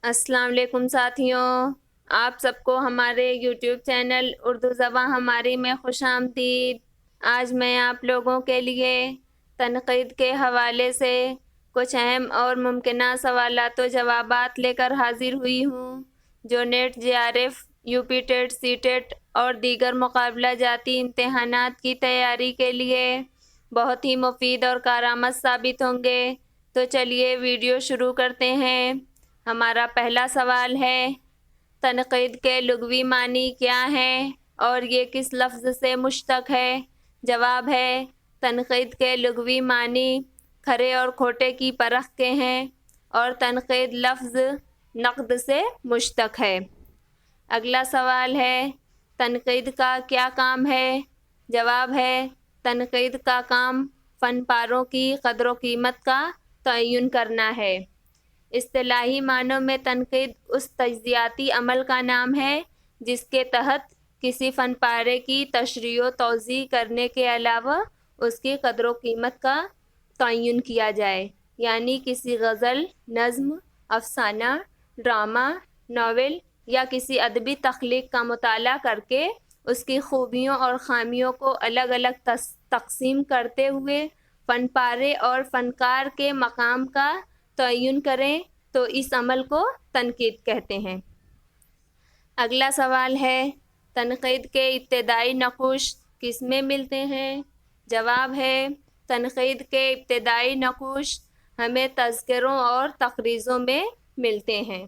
السلام علیکم ساتھیوں، آپ سب کو ہمارے یوٹیوب چینل اردو زباں ہماری میں خوش آمدید۔ آج میں آپ لوگوں کے لیے تنقید کے حوالے سے کچھ اہم اور ممکنہ سوالات و جوابات لے کر حاضر ہوئی ہوں، جو NET J R F, U P TET, C TET اور دیگر مقابلہ جاتی امتحانات کی تیاری کے لیے بہت ہی مفید اور کارآمد ثابت ہوں گے۔ تو چلیے ویڈیو شروع کرتے ہیں۔ ہمارا پہلا سوال ہے، تنقید کے لغوی معنی کیا ہے اور یہ کس لفظ سے مشتق ہے؟ جواب ہے، تنقید کے لغوی معنی کھرے اور کھوٹے کی پرکھ کے ہیں اور تنقید لفظ نقد سے مشتق ہے۔ اگلا سوال ہے، تنقید کا کیا کام ہے؟ جواب ہے، تنقید کا کام فن پاروں کی قدر و قیمت کا تعین کرنا ہے۔ اصطلاحی معنوں میں تنقید اس تجزیاتی عمل کا نام ہے جس کے تحت کسی فن پارے کی تشریح و توضیح کرنے کے علاوہ اس کی قدر و قیمت کا تعین کیا جائے، یعنی کسی غزل، نظم، افسانہ، ڈرامہ، ناول یا کسی ادبی تخلیق کا مطالعہ کر کے اس کی خوبیوں اور خامیوں کو الگ الگ تقسیم کرتے ہوئے فن پارے اور فنکار کے مقام کا تعین کریں تو اس عمل کو تنقید کہتے ہیں۔ اگلا سوال ہے، تنقید کے ابتدائی نقوش کس میں ملتے ہیں؟ جواب ہے، تنقید کے ابتدائی نقوش ہمیں تذکروں اور تقریضوں میں ملتے ہیں۔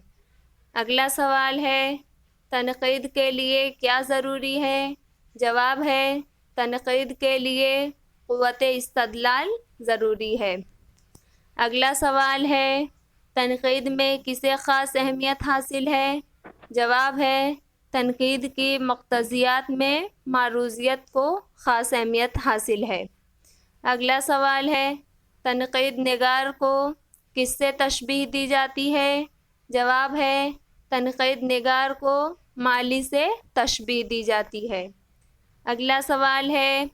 اگلا سوال ہے، تنقید کے لیے کیا ضروری ہے؟ جواب ہے، تنقید کے لیے قوت استدلال ضروری ہے۔ اگلا سوال ہے، تنقید میں کسے خاص اہمیت حاصل ہے؟ جواب ہے، تنقید کی مقتضیات میں معروضیت کو خاص اہمیت حاصل ہے۔ اگلا سوال ہے، تنقید نگار کو کس سے تشبیہ دی جاتی ہے؟ جواب ہے، تنقید نگار کو مالی سے تشبیہ دی جاتی ہے۔ اگلا سوال ہے،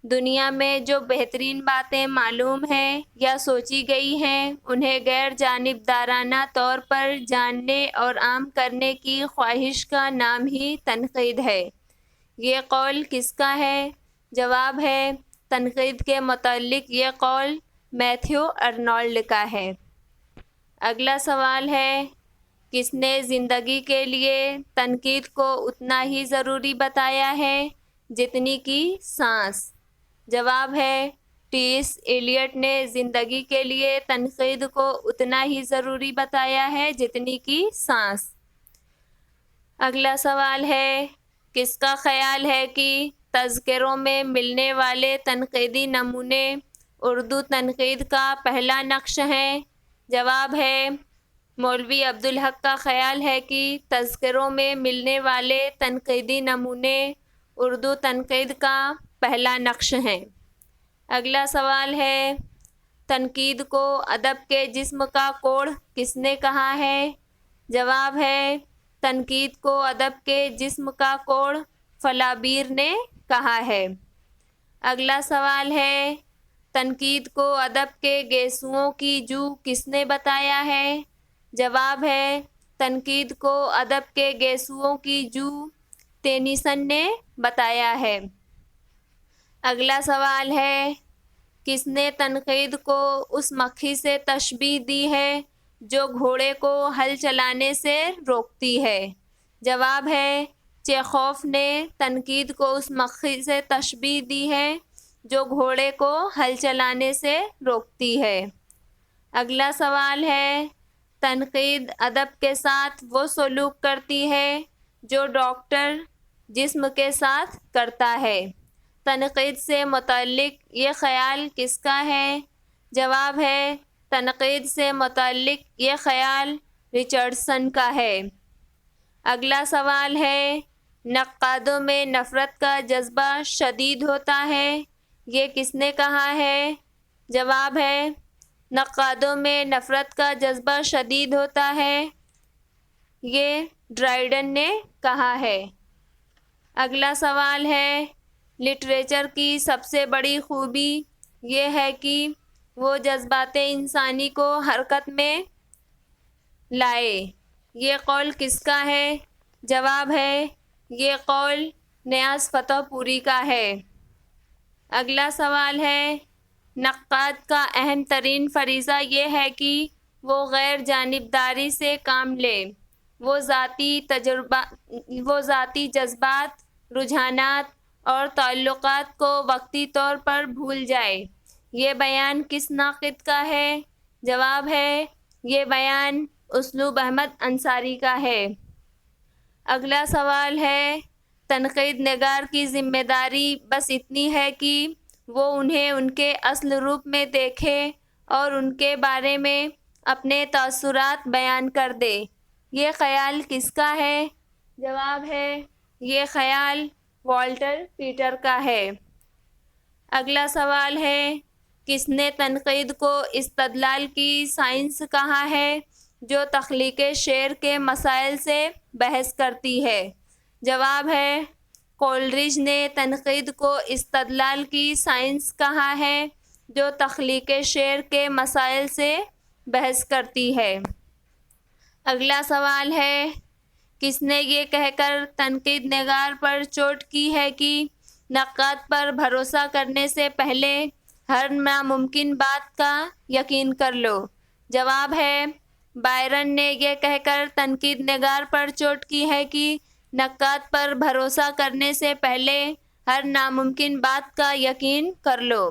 دنیا میں جو بہترین باتیں معلوم ہیں یا سوچی گئی ہیں انہیں غیر جانبدارانہ طور پر جاننے اور عام کرنے کی خواہش کا نام ہی تنقید ہے۔ یہ قول کس کا ہے؟ جواب ہے، تنقید کے متعلق یہ قول میتھیو ارنولڈ کا ہے۔ اگلا سوال ہے، کس نے زندگی کے لیے تنقید کو اتنا ہی ضروری بتایا ہے جتنی کہ سانس؟ جواب ہے، ٹی ایس ایلیٹ نے زندگی کے لیے تنقید کو اتنا ہی ضروری بتایا ہے جتنی کہ سانس۔ اگلا سوال ہے، کس کا خیال ہے کہ تذکروں میں ملنے والے تنقیدی نمونے اردو تنقید کا پہلا نقش ہیں؟ جواب ہے، مولوی عبدالحق کا خیال ہے کہ تذکروں میں ملنے والے تنقیدی نمونے اردو تنقید کا پہلا نقش ہیں۔ اگلا سوال ہے، تنقید کو ادب کے جسم کا کوڑ کس نے کہا ہے؟ جواب ہے، تنقید کو ادب کے جسم کا کوڑ فلابیر نے کہا ہے۔ اگلا سوال ہے، تنقید کو ادب کے گیسوؤں کی جو کس نے بتایا ہے؟ جواب ہے، تنقید کو ادب کے گیسوؤں کی جو تینیسن نے بتایا ہے۔ اگلا سوال ہے، کس نے تنقید کو اس مکھی سے تشبیہ دی ہے جو گھوڑے کو ہل چلانے سے روکتی ہے؟ جواب ہے، چیخوف نے تنقید کو اس مکھی سے تشبیہ دی ہے جو گھوڑے کو ہل چلانے سے روکتی ہے۔ اگلا سوال ہے، تنقید ادب کے ساتھ وہ سلوک کرتی ہے جو ڈاکٹر جسم کے ساتھ کرتا ہے۔ تنقید سے متعلق یہ خیال کس کا ہے؟ جواب ہے، تنقید سے متعلق یہ خیال رچرڈسن کا ہے۔ اگلا سوال ہے، نقادوں میں نفرت کا جذبہ شدید ہوتا ہے، یہ کس نے کہا ہے؟ جواب ہے، نقادوں میں نفرت کا جذبہ شدید ہوتا ہے، یہ ڈرائیڈن نے کہا ہے۔ اگلا سوال ہے، لٹریچر کی سب سے بڑی خوبی یہ ہے کہ وہ جذبات انسانی کو حرکت میں لائے۔ یہ قول کس کا ہے؟ جواب ہے یہ قول نیاز فتح پوری کا ہے۔ اگلا سوال ہے، نقاد کا اہم ترین فریضہ یہ ہے کہ وہ غیر جانبداری سے کام لے، وہ ذاتی جذبات، رجحانات اور تعلقات کو وقتی طور پر بھول جائے۔ یہ بیان کس ناقد کا ہے؟ جواب ہے یہ بیان اسلوب احمد انصاری کا ہے۔ اگلا سوال ہے، تنقید نگار کی ذمہ داری بس اتنی ہے کہ وہ انہیں ان کے اصل روپ میں دیکھے اور ان کے بارے میں اپنے تاثرات بیان کر دے۔ یہ خیال کس کا ہے؟ جواب ہے یہ خیال والٹر پیٹر کا ہے۔ اگلا سوال ہے، کس نے تنقید کو استدلال کی سائنس کہا ہے جو تخلیق شعر کے مسائل سے بحث کرتی ہے؟ جواب ہے کولرج نے تنقید کو استدلال کی سائنس کہا ہے جو تخلیق شعر کے مسائل سے بحث کرتی ہے۔ اگلا سوال ہے، کس نے یہ کہہ کر تنقید نگار پر چوٹ کی ہے کہ نقاد پر بھروسہ کرنے سے پہلے ہر ناممکن بات کا یقین کر لو؟ جواب ہے بائرن نے یہ کہہ کر تنقید نگار پر چوٹ کی ہے کہ نقاد پر بھروسہ کرنے سے پہلے ہر ناممکن بات کا یقین کر لو۔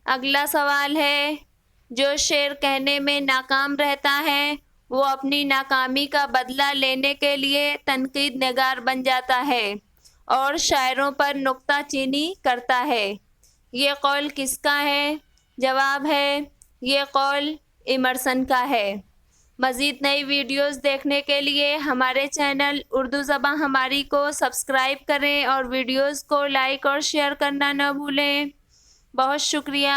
اگلا سوال ہے، جو شعر کہنے میں ناکام رہتا ہے وہ اپنی ناکامی کا بدلہ لینے کے لیے تنقید نگار بن جاتا ہے اور شاعروں پر نکتہ چینی کرتا ہے۔ یہ قول کس کا ہے؟ جواب ہے یہ قول ایمرسن کا ہے۔ مزید نئی ویڈیوز دیکھنے کے لیے ہمارے چینل اردو زبان ہماری کو سبسکرائب کریں اور ویڈیوز کو لائک اور شیئر کرنا نہ بھولیں۔ بہت شکریہ۔